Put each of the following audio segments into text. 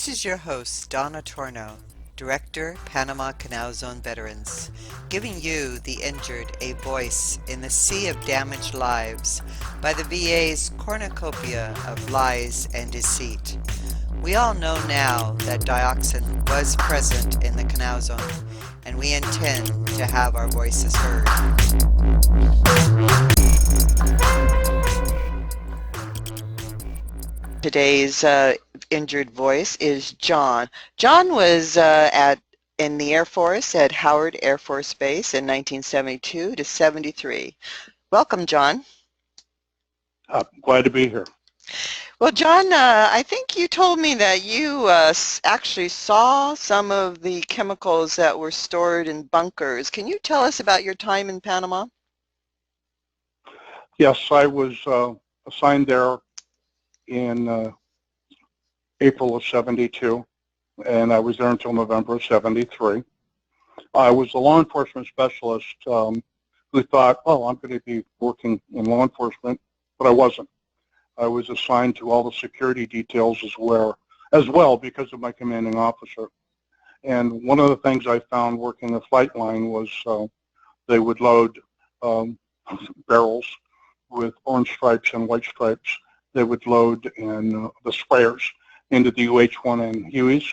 This is your host, Donna Torno, Director, Panama Canal Zone Veterans, giving you, the injured, a voice in the sea of damaged lives by the VA's cornucopia of lies and deceit. We all know now that dioxin was present in the Canal Zone, and we intend to have our voices heard. Today's injured voice is John. John was in the Air Force at Howard Air Force Base in 1972 to 73. Welcome, John. Glad to be here. Well, John, I think you told me that you actually saw some of the chemicals that were stored in bunkers. Can you tell us about your time in Panama? Yes, I was assigned there in April of 72, and I was there until November of 73. I was a law enforcement specialist who thought, oh, I'm going to be working in law enforcement, but I wasn't. I was assigned to all the security details as well because of my commanding officer. And one of the things I found working a flight line was they would load barrels with orange stripes and white stripes. They would load in the sprayers into the UH-1 Hueys,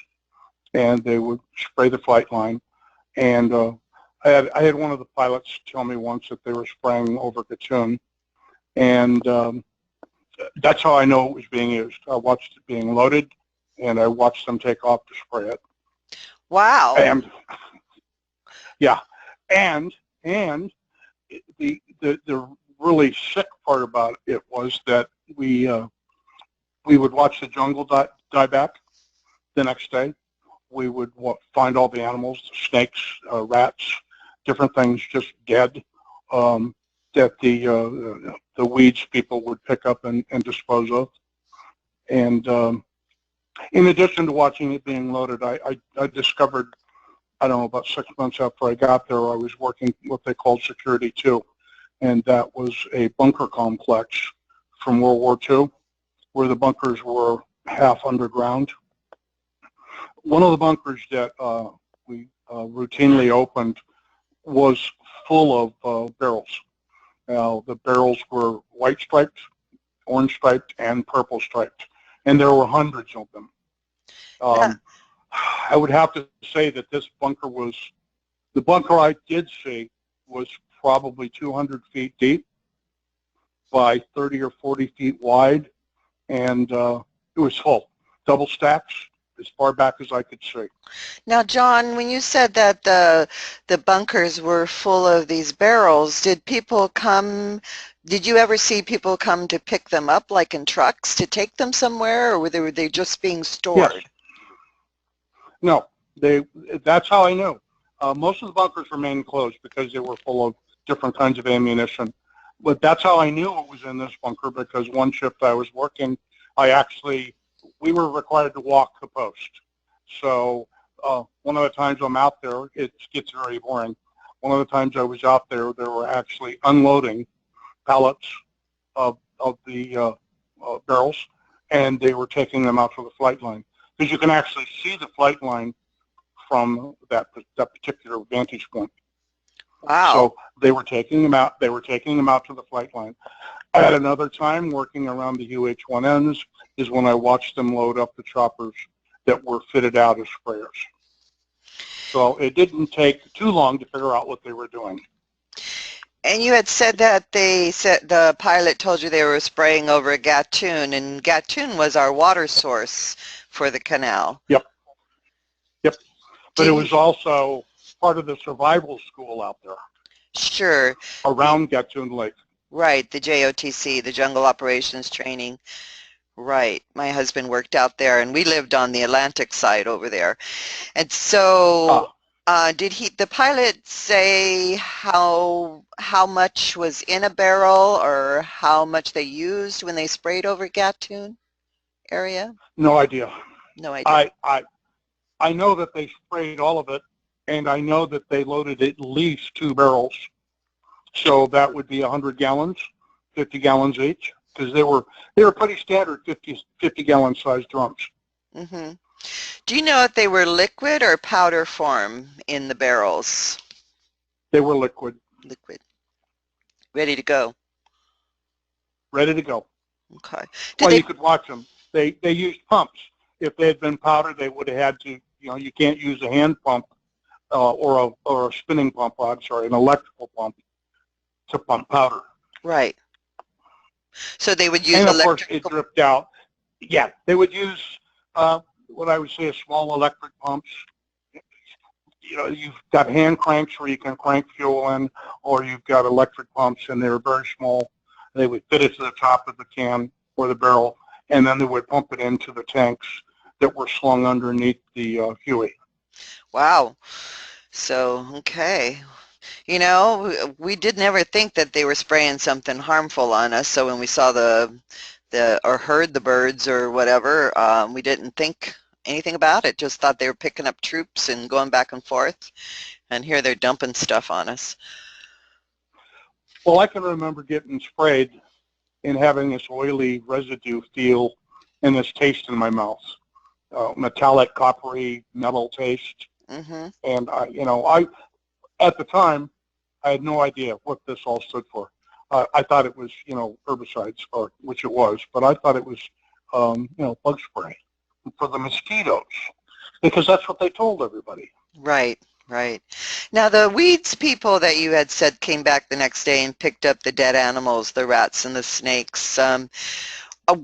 and they would spray the flight line. And I had one of the pilots tell me once that they were spraying over Gatun, and that's how I know it was being used. I watched it being loaded, and I watched them take off to spray it. Wow. And yeah, and the really sick part about it was that we would watch the jungle die back the next day. We would find all the animals, the snakes, rats, different things just dead that the weeds people would pick up and dispose of. And in addition to watching it being loaded, I discovered, I don't know, about 6 months after I got there, I was working what they called Security 2. And that was a bunker complex from World War II, where the bunkers were half underground. One of the bunkers that we routinely opened was full of barrels. Now, the barrels were white striped, orange striped, and purple striped, and there were hundreds of them. I would have to say that this bunker was, the bunker I did see was probably 200 feet deep by 30 or 40 feet wide, and it was full, double stacks, as far back as I could see. Now, John, when you said that the bunkers were full of these barrels, did you ever see people come to pick them up, like in trucks, to take them somewhere, or were they just being stored? Yes. No, that's how I knew. Most of the bunkers remained closed because they were full of different kinds of ammunition. But that's how I knew it was in this bunker, because one shift I was working, we were required to walk the post. So one of the times I'm out there, it gets very boring. One of the times I was out there, they were actually unloading pallets of the barrels, and they were taking them out to the flight line. Because you can actually see the flight line from that particular vantage point. Wow. So they were taking them out. They were taking them out to the flight line. At another time, working around the UH-1Ns is when I watched them load up the choppers that were fitted out as sprayers. So it didn't take too long to figure out what they were doing. And you had said that the pilot told you they were spraying over Gatun, and Gatun was our water source for the canal. Yep. But it was also part of the survival school out there. Sure. Around Gatun Lake. Right, the JOTC, the Jungle Operations Training. Right. My husband worked out there, and we lived on the Atlantic side over there. And so did the pilot say how much was in a barrel, or how much they used when they sprayed over Gatun area? No idea. No idea. I know that they sprayed all of it, and I know that they loaded at least 2 barrels. So that would be 100 gallons, 50 gallons each, because they were pretty standard 50 gallon sized drums. Mm-hmm. Do you know if they were liquid or powder form in the barrels? They were liquid, Liquid. Ready to go. ready to go. Okay. Did Well, they? you could watch them. They used pumps. If they had been powder, they would have had to. You can't use a hand pump or a spinning pump. I'm sorry, an electrical pump to pump powder. Right. So they would use And of course, it electrical. dripped out. Yeah, they would use what I would say is small electric pumps. You've got hand cranks where you can crank fuel in, or you've got electric pumps, and they're very small. They would fit it to the top of the can or the barrel, and then they would pump it into the tanks that were slung underneath the Huey. Wow. So, okay. You know, we did never think that they were spraying something harmful on us. So when we saw the or heard the birds or whatever, we didn't think anything about it. Just thought they were picking up troops and going back and forth. And here they're dumping stuff on us. Well, I can remember getting sprayed and having this oily residue feel and this taste in my mouth, metallic, coppery, metal taste. Mm-hmm. And I at the time, I had no idea what this all stood for. I thought it was, herbicides, or which it was, but I thought it was, bug spray for the mosquitoes, because that's what they told everybody. Right, right. Now the weeds people that you had said came back the next day and picked up the dead animals, the rats and the snakes.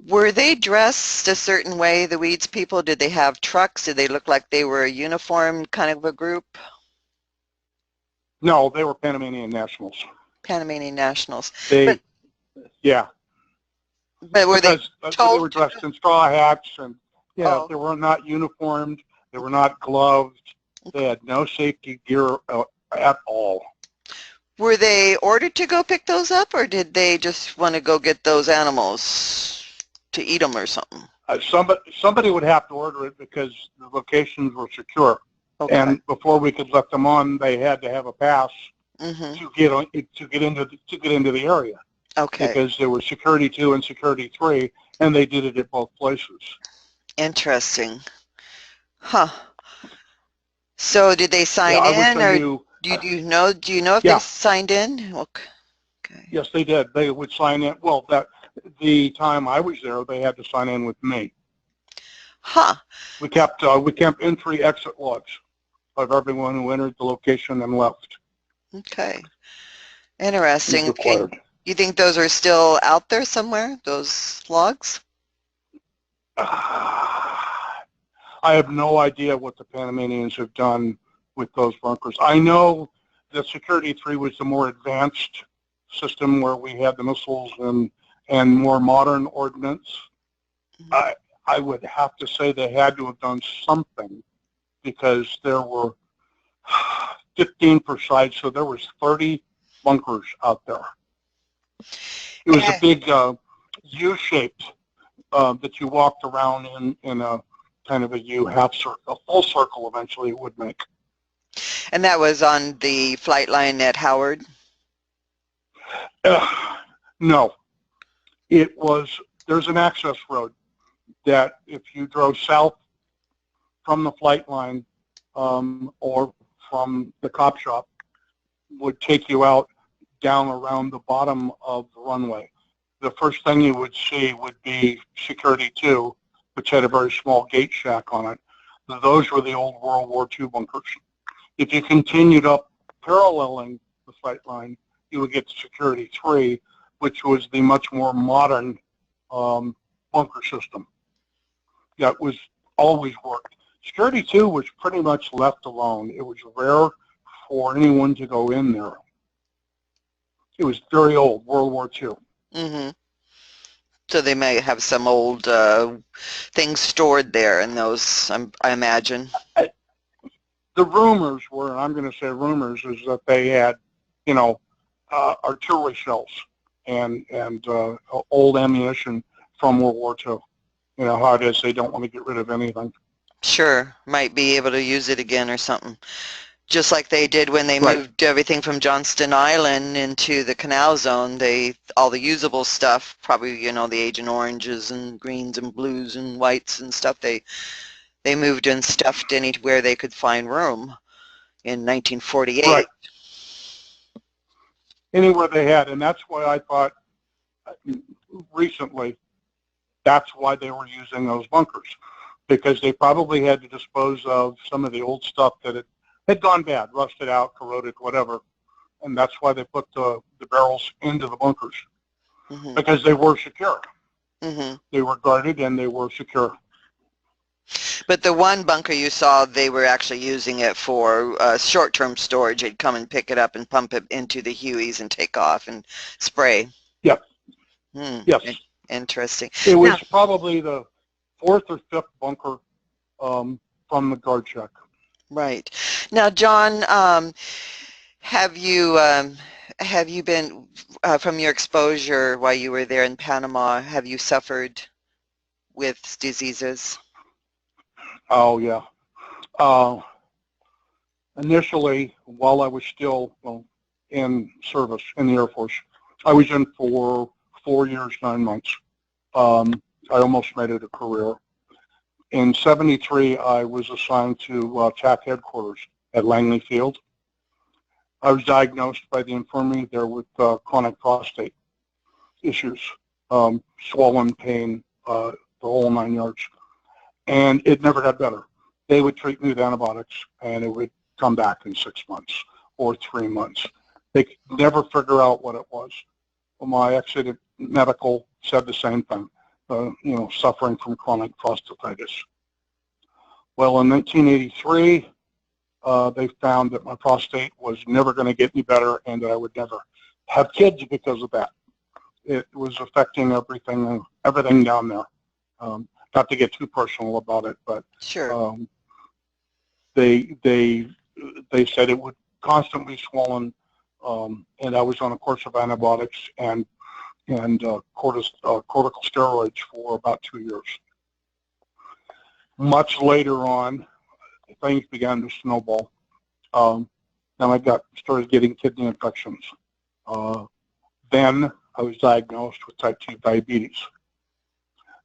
Were they dressed a certain way, the weeds people? Did they have trucks? Did they look like they were a uniformed kind of a group? No, they were Panamanian nationals. Panamanian nationals. They, But yeah, but were they because they told were to? dressed in straw hats, and yeah, Oh, they were not uniformed. They were not gloved. They had no safety gear at all. were they ordered to go pick those up, or did they just want to go get those animals to eat them or something? Somebody would have to order it because the locations were secure, Okay. and before we could let them on, they had to have a pass Mm-hmm. to get into the area, Okay. because there was security 2 and security 3, and they did it at both places. Interesting. Huh. So did they Yeah, sign I wish in, I or knew. do you know if they Yeah, signed in? Okay. yes, they did. They would sign in. Well, the time I was there, they had to sign in with me. Huh. We kept entry exit logs of everyone who entered the location and left. Okay. It was Interesting. Okay. required. You think those are still out there somewhere, those logs? I have no idea what the Panamanians have done with those bunkers. I know that Security 3 was the more advanced system where we had the missiles and more modern ordnance. Mhm. I would have to say they had to have done something, because there were 15 per side, so there was 30 bunkers out there. It was a And, big U-shaped that you walked around in a kind of a U, half circle, a full circle eventually it would make. and that was on the flight line at Howard? No, there's an access road that if you drove south from the flight line or from the cop shop, would take you out down around the bottom of the runway. The first thing you would see would be Security 2, which had a very small gate shack on it. Those were the old World War II bunkers. If you continued up paralleling the flight line, you would get to Security 3, which was the much more modern bunker system that was always worked. Security 2 was pretty much left alone. It was rare for anyone to go in there. It was very old, World War II. Mm-hmm. So they may have some old things stored there in those, I imagine. The rumors were, and I'm going to say rumors, is that they had, artillery shells and old ammunition from World War II. You know how it is; they don't want to get rid of anything. Sure, might be able to use it again or something. Just like they did when they Right. moved everything from Johnston Island into the Canal Zone, all the usable stuff, probably, the Agent Oranges and greens and blues and whites and stuff, they They moved and stuffed anywhere they could find room in 1948. Right. Anywhere they had, and that's why I thought recently that's why they were using those bunkers, because they probably had to dispose of some of the old stuff that had gone bad, rusted out, corroded, whatever, and that's why they put the barrels into the bunkers, because they were secure. They were guarded and they were secure. But the one bunker you saw, they were actually using it for short-term storage. They'd come and pick it up and pump it into the Hueys and take off and spray. Yep. Yes. Interesting. It was probably the 4th or 5th bunker from the guard check. Right. Now, John, have you been, from your exposure while you were there in Panama, have you suffered with diseases? Oh, yeah. Initially, while I was still in service in the Air Force, I was in for 4 years, 9 months. I almost made it a career. In '73, I was assigned to TAC headquarters at Langley Field. I was diagnosed by the infirmary there with chronic prostate issues, swollen pain, the whole 9 yards. And it never got better. They would treat me with antibiotics, and it would come back in 6 months or 3 months. They could never figure out what it was. Well, my ex-aide medical said the same thing, suffering from chronic prostatitis. Well, in 1983, they found that my prostate was never going to get any better and that I would never have kids because of that. It was affecting everything down there. Not to get too personal about it, but sure. They said it would constantly swollen, and I was on a course of antibiotics and corticosteroids for about 2 years. Much later on, things began to snowball. Then I started getting kidney infections. Then I was diagnosed with type 2 diabetes.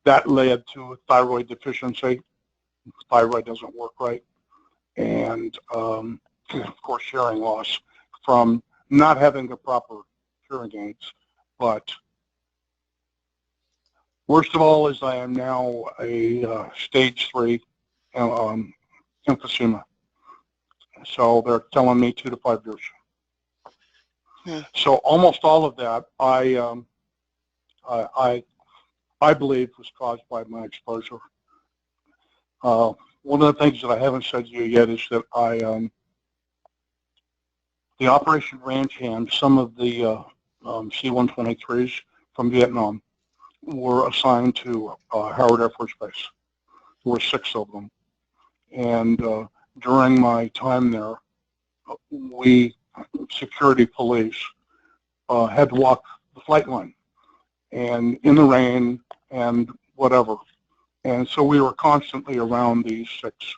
That led to a thyroid deficiency. Thyroid doesn't work right. And, of course, hearing loss from not having the proper hearing aids. But worst of all is I am now a stage 3 emphysema. So they're telling me 2 to 5 years. So almost all of that I believe was caused by my exposure. One of the things that I haven't said to you yet is that the Operation Ranch Hand, some of the C-123s from Vietnam were assigned to Howard Air Force Base. There were 6 of them. And during my time there, we, security police, had to walk the flight line and in the rain and whatever. And so we were constantly around these 6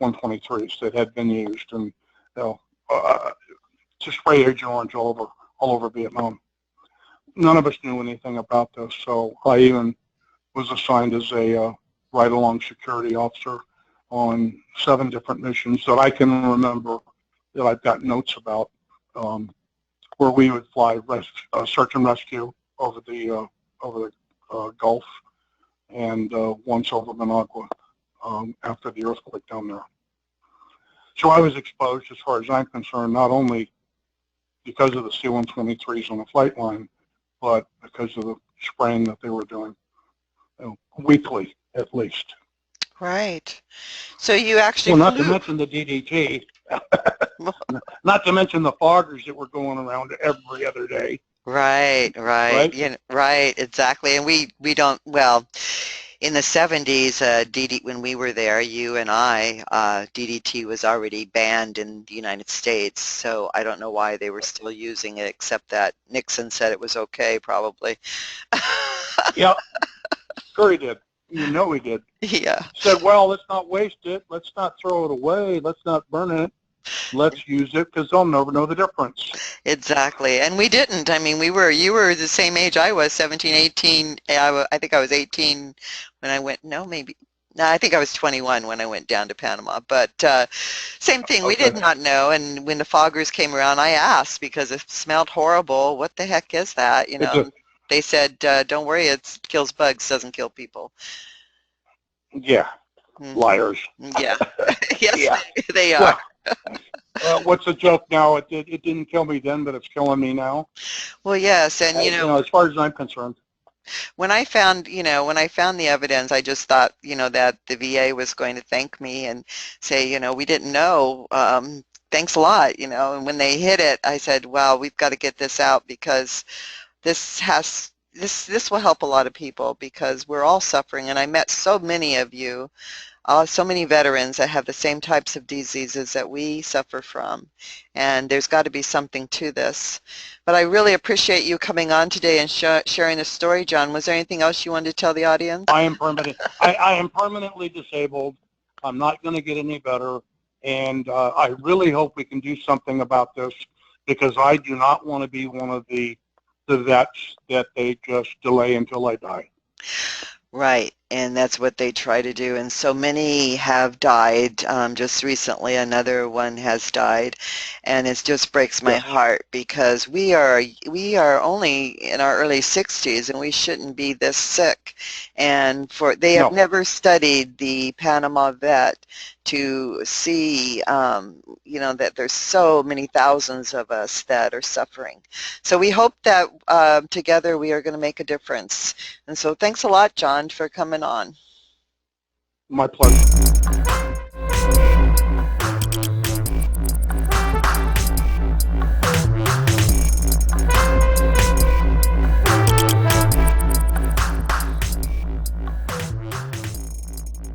123s that had been used and to spray Agent Orange all over Vietnam. None of us knew anything about this, so I even was assigned as a ride-along security officer on 7 different missions that I can remember that I've got notes about, where we would fly search and rescue over the Gulf, and once over Managua after the earthquake down there. So I was exposed, as far as I'm concerned, not only because of the C-123s on the flight line, but because of the spraying that they were doing, weekly at least. Right. So you actually not to mention the DDT, not to mention the foggers that were going around every other day. Right. Right, exactly. And we don't, well, in the 70s, when we were there, you and I, DDT was already banned in the United States, so I don't know why they were still using it, except that Nixon said it was okay, probably. Yeah, sure he did. You know he did. Yeah. Said, well, let's not waste it. Let's not throw it away. Let's not burn it. Let's use it because they'll never know the difference. Exactly. And we didn't. I mean, you were the same age I was, 17, 18. I think I was 18 when I went, no, maybe No, I think I was 21 when I went down to Panama, but same thing. We Okay. did not know, and when the foggers came around, I asked because it smelled horrible. What the heck is that? It's a, And they said, "Don't worry, it kills bugs, doesn't kill people." yeah, Hmm. liars. Yeah, yes, Yeah. they are. Well, what's the joke now? It didn't kill me then, but it's killing me now. Well, yes, and As far as I'm concerned. when I found, when I found the evidence, I just thought, that the VA was going to thank me and say, we didn't know. Thanks a lot, And when they hit it, I said, wow, we've got to get this out because this will help a lot of people because we're all suffering. And I met so many of you, so many veterans that have the same types of diseases that we suffer from. And there's got to be something to this. But I really appreciate you coming on today and sharing the story, John. Was there anything else you wanted to tell the audience? I am permanent. I am permanently disabled. I'm not going to get any better. And I really hope we can do something about this because I do not want to be one of the vets that they just delay until I die. Right, and that's what they try to do. And so many have died. Just recently, another one has died, and it just breaks my Yes. heart because we are only in our early 60s, and we shouldn't be this sick. And they have No. never studied the Panama vet to see, that there's so many thousands of us that are suffering. So we hope that together we are going to make a difference. And so thanks a lot, John, for coming on. My pleasure.